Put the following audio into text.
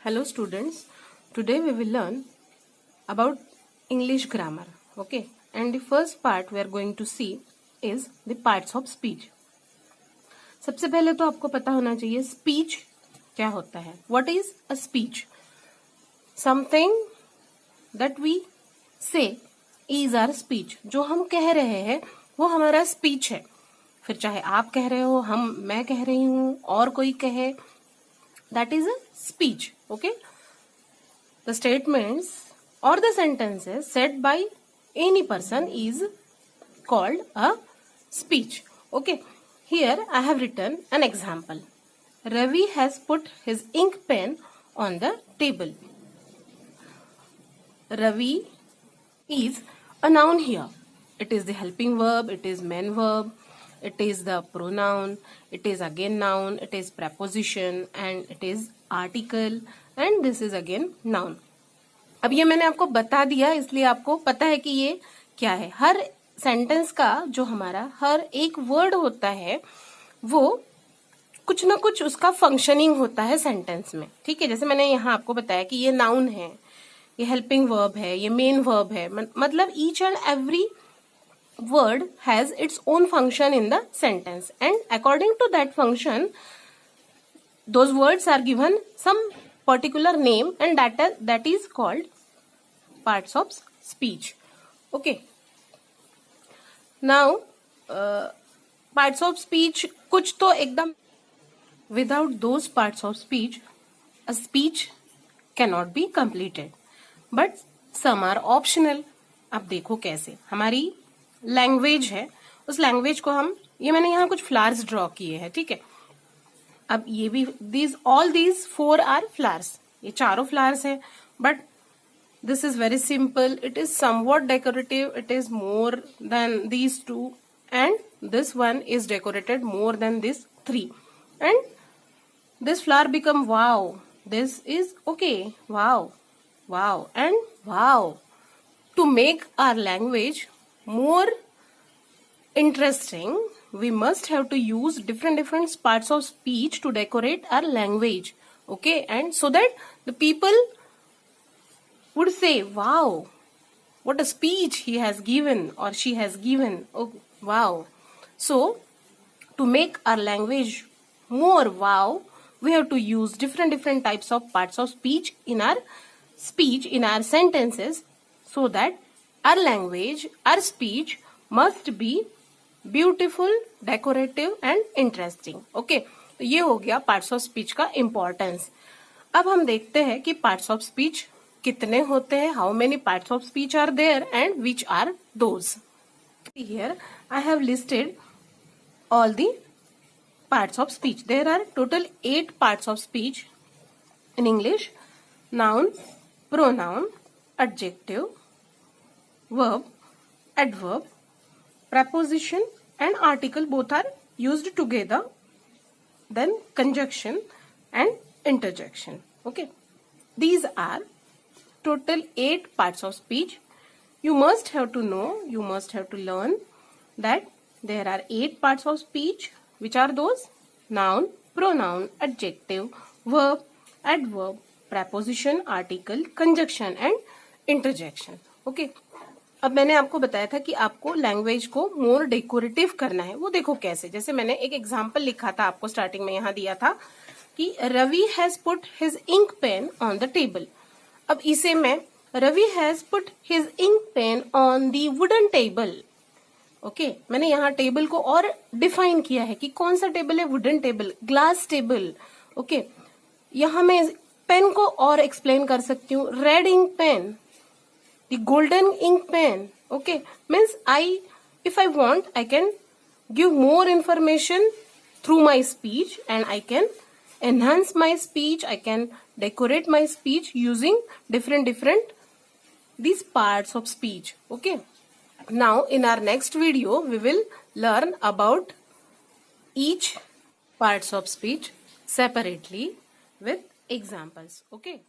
Hello students, today we will learn about English grammar, okay? And the first part we are going to see is the parts of speech. सबसे पहले तो आपको पता होना चाहिए speech क्या होता है. What is a speech? Something that we say is our speech. जो हम कह रहे हैं वो हमारा speech है. फिर चाहे आप कह रहे हो, मैं कह रही हूँ और कोई कहे, that is a speech. Okay, the statements or the sentences said by any person is called a speech. Okay, here I have written an example. Ravi has put his ink pen on the table. Ravi is a noun here. It is the helping verb, it is main verb, it is the pronoun, it is again noun, it is preposition and it is article and this is again noun. अब ये मैंने आपको बता दिया इसलिए आपको पता है कि ये क्या है. हर सेंटेंस का जो हमारा हर एक वर्ड होता है वो कुछ ना कुछ उसका फंक्शनिंग होता है सेंटेंस में. ठीक है, जैसे मैंने यहाँ आपको बताया कि ये नाउन है, ये हेल्पिंग वर्ब है, ये मेन वर्ब है. मतलब each and every word has its own function in the sentence and according to that function those words are given some particular name and that is called parts of speech. Okay, now parts of speech कुछ तो एकदम without those parts of speech a speech cannot be completed but some are optional. अब देखो कैसे हमारी language है, उस language को हम, ये मैंने यहाँ कुछ फ्लावर्स ड्रॉ किए हैं. ठीक है, अब ये भी ऑल दीज 4 आर फ्लावर्स, ये चारों फ्लावर्स है but this is very simple. It is somewhat decorative, it is more than these 2 and this one is decorated more than this 3 and this flower become wow. This is okay, wow wow and wow. To make our language more interesting, we must have to use different parts of speech to decorate our language. Okay, and so that the people would say, wow, what a speech he has given or she has given. Oh, wow. So to make our language more wow, we have to use different types of parts of speech in our sentences so that our language, our speech must be beautiful, decorative and interesting. Okay, तो ये हो गया parts of speech का importance. अब हम देखते हैं कि parts of speech कितने होते हैं, how many parts of speech are there and which are those. Here I have listed all the parts of speech. There are total 8 parts of speech in English: noun, pronoun, adjective, verb, adverb, preposition and article both are used together, then conjunction and interjection. Okay, these are total 8 parts of speech. You must have to know, you must have to learn that there are 8 parts of speech. Which are those? Noun, pronoun, adjective, verb, adverb, preposition, article, conjunction and interjection. Okay, अब मैंने आपको बताया था कि आपको language को मोर decorative करना है. वो देखो कैसे, जैसे मैंने एक एग्जांपल लिखा था आपको स्टार्टिंग में यहाँ दिया था कि Ravi has put his ink pen on the table. अब इसे मैं Ravi has put his ink pen on the wooden table. Okay, मैंने यहाँ टेबल को और डिफाइन किया है कि कौन सा टेबल है, wooden table, glass table. Okay, यहाँ मैं पेन को और एक्सप्लेन कर सकती हूँ. Red ink pen, the golden ink pen. Okay, means if I want, I can give more information through my speech and I can enhance my speech, I can decorate my speech using different these parts of speech. Okay, now in our next video we will learn about each parts of speech separately with examples. Okay.